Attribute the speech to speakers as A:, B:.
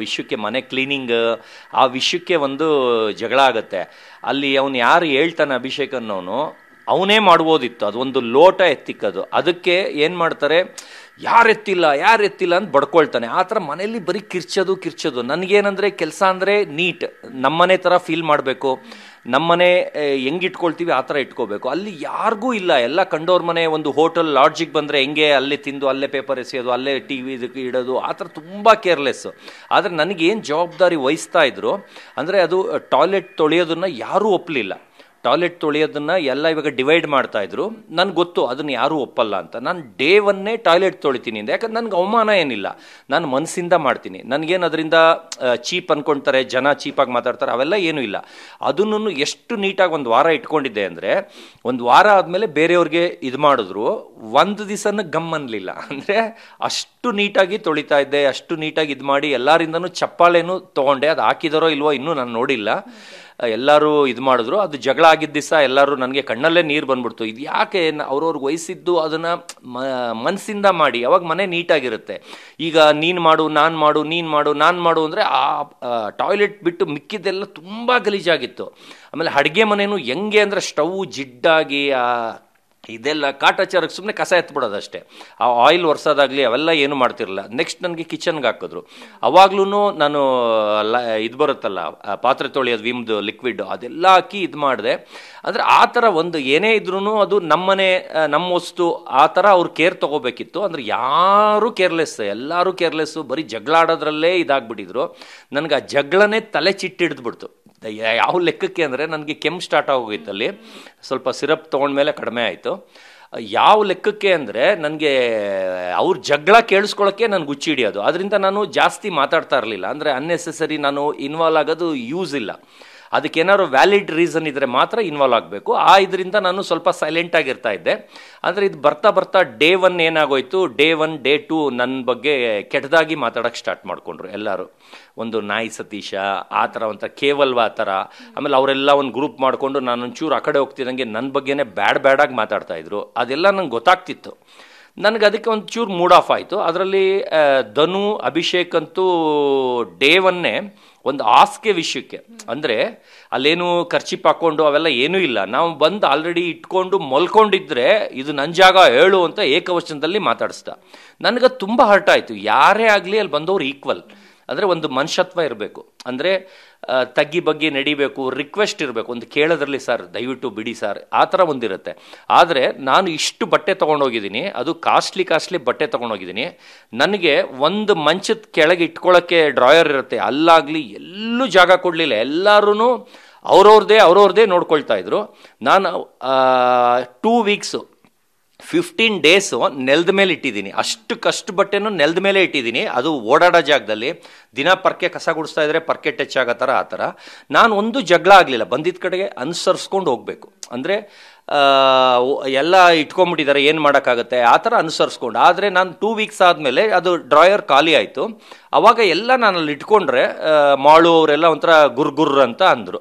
A: ವಿಷಯಕ್ಕೆ, ಮನೆ ಕ್ಲೀನಿಂಗ್ ಆ ವಿಷಯಕ್ಕೆ ಒಂದು ಜಗಳ ಆಗುತ್ತೆ. ಅಲ್ಲಿ ಅವನು ಯಾರು ಹೇಳ್ತಾನೆ ಅಭಿಷೇಕ್ ಅನ್ನೋನು ಅವನೇ ಮಾಡ್ಬೋದಿತ್ತು, ಅದೊಂದು ಲೋಟ ಎತ್ತಿಕ್ಕದು. ಅದಕ್ಕೆ ಏನು ಮಾಡ್ತಾರೆ, ಯಾರು ಎತ್ತಿಲ್ಲ ಅಂತ ಬಡ್ಕೊಳ್ತಾನೆ. ಆ ಥರ ಮನೇಲಿ ಬರೀ ಕಿರ್ಚೋದು. ನನಗೇನಂದರೆ ಕೆಲಸ ಅಂದರೆ ನೀಟ್, ನಮ್ಮನೆ ಥರ ಫೀಲ್ ಮಾಡಬೇಕು, ನಮ್ಮನೆ ಹೆಂಗೆ ಇಟ್ಕೊಳ್ತೀವಿ ಆ ಥರ ಇಟ್ಕೋಬೇಕು. ಅಲ್ಲಿ ಯಾರಿಗೂ ಇಲ್ಲ, ಎಲ್ಲ ಕಂಡೋರ್ ಮನೆ. ಒಂದು ಹೋಟೆಲ್ ಲಾಡ್ಜಿಗೆ ಬಂದರೆ ಹೆಂಗೆ ಅಲ್ಲೇ ತಿಂದು ಅಲ್ಲೇ ಪೇಪರ್ ಎಸೆಯೋದು, ಅಲ್ಲೇ ಟಿ ವಿ ಇದಕ್ಕೆ ಇಡೋದು, ಆ ಥರ ತುಂಬ ಕೇರ್ಲೆಸ್ಸು. ಆದರೆ ನನಗೇನು ಜವಾಬ್ದಾರಿ ವಹಿಸ್ತಾ ಇದ್ರು ಅಂದರೆ ಅದು ಟಾಯ್ಲೆಟ್ ತೊಳೆಯೋದನ್ನು ಯಾರೂ ಒಪ್ಪಲಿಲ್ಲ. ಟಾಯ್ಲೆಟ್ ತೊಳೆಯೋದನ್ನು ಎಲ್ಲ ಇವಾಗ ಡಿವೈಡ್ ಮಾಡ್ತಾಯಿದ್ರು. ನನಗೆ ಗೊತ್ತು ಅದನ್ನು ಯಾರೂ ಒಪ್ಪಲ್ಲ ಅಂತ. ನಾನು ಡೇ ಒನ್ನೇ ಟಾಯ್ಲೆಟ್ ತೊಳಿತೀನಿ ಅಂತ, ಯಾಕಂದ್ರೆ ನನಗೆ ಅವಮಾನ ಏನಿಲ್ಲ, ನಾನು ಮನಸ್ಸಿಂದ ಮಾಡ್ತೀನಿ. ನನಗೇನು ಅದರಿಂದ ಚೀಪ್ ಅಂದ್ಕೊಳ್ತಾರೆ, ಜನ ಚೀಪಾಗಿ ಮಾತಾಡ್ತಾರೆ, ಅವೆಲ್ಲ ಏನೂ ಇಲ್ಲ. ಅದನ್ನು ಎಷ್ಟು ನೀಟಾಗಿ ಒಂದು ವಾರ ಇಟ್ಕೊಂಡಿದ್ದೆ ಅಂದರೆ, ಒಂದು ವಾರ ಆದಮೇಲೆ ಬೇರೆಯವ್ರಿಗೆ ಇದು ಮಾಡಿದ್ರು, ಒಂದು ದಿವಸನೂ ಗಮ್ ಅನ್ನಲಿಲ್ಲ. ಅಂದರೆ ಅಷ್ಟು ನೀಟಾಗಿ ತೊಳಿತಾ ಇದ್ದೆ, ಅಷ್ಟು ನೀಟಾಗಿ ಇದು ಮಾಡಿ ಎಲ್ಲರಿಂದನೂ ಚಪ್ಪಾಳೆನೂ ತೊಗೊಂಡೆ. ಅದು ಹಾಕಿದಾರೋ ಇಲ್ವೋ ಇನ್ನೂ ನಾನು ನೋಡಿಲ್ಲ. ಎಲ್ಲರೂ ಇದು ಮಾಡಿದ್ರು. ಅದು ಜಗಳ ಆಗಿದ್ದ ದಿವಸ ಎಲ್ಲರೂ ನನಗೆ ಕಣ್ಣಲ್ಲೇ ನೀರು ಬಂದ್ಬಿಡ್ತು. ಇದು ಯಾಕೆ ಅವ್ರವ್ರಿಗೆ ವಹಿಸಿದ್ದು ಅದನ್ನು ಮನಸ್ಸಿಂದ ಮಾಡಿ, ಅವಾಗ ಮನೆ ನೀಟಾಗಿರುತ್ತೆ. ಈಗ ನೀನು ಮಾಡು ನಾನು ಮಾಡು ಅಂದರೆ ಆ ಟಾಯ್ಲೆಟ್ ಬಿಟ್ಟು ಮಿಕ್ಕಿದ್ದೆಲ್ಲ ತುಂಬ ಗಲೀಜಾಗಿತ್ತು. ಆಮೇಲೆ ಅಡುಗೆ ಮನೆಯೂ ಹೆಂಗೆ ಅಂದರೆ ಸ್ಟವ್ ಜಿಡ್ಡಾಗಿ ಇದೆಲ್ಲ ಕಾಟಾಚಾರಕ್ಕೆ ಸುಮ್ಮನೆ ಕಸ ಎತ್ಬಿಡೋದಷ್ಟೇ. ಆ ಆಯಿಲ್ ಒರೆಸೋದಾಗಲಿ ಅವೆಲ್ಲ ಏನು ಮಾಡ್ತಿರಲಿಲ್ಲ. ನೆಕ್ಸ್ಟ್ ನನಗೆ ಕಿಚನ್ಗೆ ಹಾಕಿದ್ರು. ಅವಾಗ್ಲೂ ನಾನು ಇದು ಬರುತ್ತಲ್ಲ ಪಾತ್ರೆ ತೊಳೆಯೋದು ವಿಮ್ದು ಲಿಕ್ವಿಡ್, ಅದೆಲ್ಲ ಹಾಕಿ ಇದು ಮಾಡಿದೆ. ಅಂದರೆ ಆ ಥರ ಒಂದು ಏನೇ ಇದ್ರೂ ಅದು ನಮ್ಮನೆ ನಮ್ಮ ವಸ್ತು ಆ ಥರ ಅವ್ರು ಕೇರ್ ತೊಗೋಬೇಕಿತ್ತು. ಅಂದರೆ ಯಾರೂ ಎಲ್ಲರೂ ಕೇರ್ಲೆಸ್ಸು, ಬರೀ ಜಗಳ ಆಡೋದ್ರಲ್ಲೇ ಇದಾಗ್ಬಿಟ್ಟಿದ್ರು. ನನಗೆ ಆ ಜಗಳನೇ ತಲೆ ಚಿಟ್ಟಿಡ್ದುಬಿಡ್ತು. ಯಾವ ಲೆಕ್ಕಕ್ಕೆ ಅಂದರೆ ನನಗೆ ಕೆಮ್ಮು ಸ್ಟಾರ್ಟ್ ಆಗೋಗಿತ್ತಲ್ಲಿ, ಸ್ವಲ್ಪ ಸಿರಪ್ ತೊಗೊಂಡ್ಮೇಲೆ ಕಡಿಮೆ ಆಯಿತು. ಯಾವ ಲೆಕ್ಕಕ್ಕೆ ಅಂದರೆ ನನಗೆ ಅವ್ರ ಜಗಳ ಕೇಳಿಸ್ಕೊಳ್ಳೋಕ್ಕೆ ನನಗೆ ಹುಚ್ಚು ಹಿಡಿಯೋದು. ಅದರಿಂದ ನಾನು ಜಾಸ್ತಿ ಮಾತಾಡ್ತಾ ಇರಲಿಲ್ಲ. ಅಂದರೆ ಅನ್ನೆಸೆಸರಿ ನಾನು ಇನ್ವಾಲ್ವ್ ಆಗೋದು ಯೂಸ್ ಇಲ್ಲ. ಅದಕ್ಕೇನಾದ್ರು ವ್ಯಾಲಿಡ್ ರೀಸನ್ ಇದ್ದರೆ ಮಾತ್ರ ಇನ್ವಾಲ್ವ್ ಆಗಬೇಕು. ಇದರಿಂದ ನಾನು ಸ್ವಲ್ಪ ಸೈಲೆಂಟಾಗಿರ್ತಾ ಇದ್ದೆ. ಆದರೆ ಇದು ಬರ್ತಾ ಡೇ ಒನ್ ಏನಾಗೋಯ್ತು, ಡೇ 1 ಡೇ 2 ನನ್ನ ಬಗ್ಗೆ ಕೆಟ್ಟದಾಗಿ ಮಾತಾಡೋಕ್ಕೆ ಸ್ಟಾರ್ಟ್ ಮಾಡಿಕೊಂಡ್ರು ಎಲ್ಲರೂ. ಒಂದು ನಾಯಿ ಸತೀಶ ಆ ಥರ, ಒಂಥರ ಕೇವಲ್ವ ಆ ಥರ. ಆಮೇಲೆ ಅವರೆಲ್ಲ ಒಂದು ಗ್ರೂಪ್ ಮಾಡಿಕೊಂಡು ನಾನು ಒಂಚೂರು ಆ ಕಡೆ ಹೋಗ್ತಿದ್ದಂಗೆ ನನ್ನ ಬಗ್ಗೆನೇ ಬ್ಯಾಡಾಗಿ ಮಾತಾಡ್ತಾಯಿದ್ರು. ಅದೆಲ್ಲ ನಂಗೆ ಗೊತ್ತಾಗ್ತಿತ್ತು. ನನಗೆ ಅದಕ್ಕೆ ಒಂದು ಚೂರು ಮೂಡ್ ಆಫ್ ಆಯಿತು. ಅದರಲ್ಲಿ ಧನು ಅಭಿಷೇಕ್ ಅಂತೂ ಡೇ ಒನ್ನೇ ಒಂದು ಹಾಸಿಗೆ ವಿಷಯಕ್ಕೆ, ಅಂದರೆ ಅಲ್ಲೇನು ಖರ್ಚಿಪ್ ಹಾಕ್ಕೊಂಡು ಅವೆಲ್ಲ ಏನೂ ಇಲ್ಲ, ನಾವು ಬಂದು ಆಲ್ರೆಡಿ ಇಟ್ಕೊಂಡು ಮಲ್ಕೊಂಡಿದ್ರೆ ಇದು ನನ್ನ ಜಾಗ ಹೇಳು ಅಂತ ಏಕವಚನದಲ್ಲಿ ಮಾತಾಡಿಸ್ದ. ನನಗದು ತುಂಬ ಹರ್ಟ್ ಆಯಿತು. ಯಾರೇ ಆಗಲಿ ಅಲ್ಲಿ ಬಂದವರು ಈಕ್ವಲ್, ಅಂದರೆ ಒಂದು ಮನುಷ್ಯತ್ವ ಇರಬೇಕು, ಅಂದರೆ ತಗ್ಗಿ ಬಗ್ಗೆ ನಡಿಬೇಕು, ರಿಕ್ವೆಸ್ಟ್ ಇರಬೇಕು, ಒಂದು ಕೇಳೋದ್ರಲ್ಲಿ ಸರ್ ದಯವಿಟ್ಟು ಬಿಡಿ ಸರ್ ಆ ಥರ ಒಂದಿರುತ್ತೆ. ಆದರೆ ನಾನು ಇಷ್ಟು ಬಟ್ಟೆ ತೊಗೊಂಡೋಗಿದ್ದೀನಿ, ಅದು ಕಾಸ್ಟ್ಲಿ ಬಟ್ಟೆ ತೊಗೊಂಡೋಗಿದ್ದೀನಿ. ನನಗೆ ಒಂದು ಮಂಚದ ಕೆಳಗೆ ಇಟ್ಕೊಳ್ಳೋಕ್ಕೆ ಡ್ರಾಯರ್ ಇರುತ್ತೆ, ಅಲ್ಲಾಗಲಿ ಎಲ್ಲೂ ಜಾಗ ಕೊಡಲಿಲ್ಲ. ಎಲ್ಲರೂ ಅವ್ರವ್ರದ್ದೇ ನೋಡ್ಕೊಳ್ತಾ ಇದ್ರು. ನಾನು 2 ವೀಕ್ಸು 15 ಡೇಸು ನೆಲದ ಮೇಲೆ ಇಟ್ಟಿದ್ದೀನಿ. ಅಷ್ಟು ಬಟ್ಟೆನೂ ನೆಲದ ಮೇಲೆ ಇಟ್ಟಿದ್ದೀನಿ, ಅದು ಓಡಾಡೋ ಜಾಗದಲ್ಲಿ. ದಿನ ಪರ್ಕೆ ಕಸ ಗುಡಿಸ್ತಾ ಇದ್ರೆ ಪರ್ಕೆ ಟಚ್ ಆಗೋ ಥರ ಆ ಥರ. ನಾನು ಒಂದು ಜಗಳ ಆಗಲಿಲ್ಲ, ಬಂದಿದ್ದ ಕಡೆಗೆ ಅನುಸರಿಸ್ಕೊಂಡು ಹೋಗಬೇಕು. ಅಂದರೆ ಎಲ್ಲ ಇಟ್ಕೊಂಡ್ಬಿಟ್ಟಿದ್ದಾರೆ, ಏನು ಮಾಡೋಕ್ಕಾಗುತ್ತೆ ಆ ಥರ ಅನುಸರಿಸ್ಕೊಂಡು. ಆದರೆ ನಾನು 2 ವೀಕ್ಸ್ ಆದಮೇಲೆ ಅದು ಡ್ರಾಯರ್ ಖಾಲಿ ಆಯಿತು. ಆವಾಗ ಎಲ್ಲ ನಾನು ಅಲ್ಲಿ ಇಟ್ಕೊಂಡ್ರೆ ಮಾಳು ಅವರೆಲ್ಲ ಒಂಥರ ಗುರ್ಗುರ್ ಅಂತ ಅಂದರು.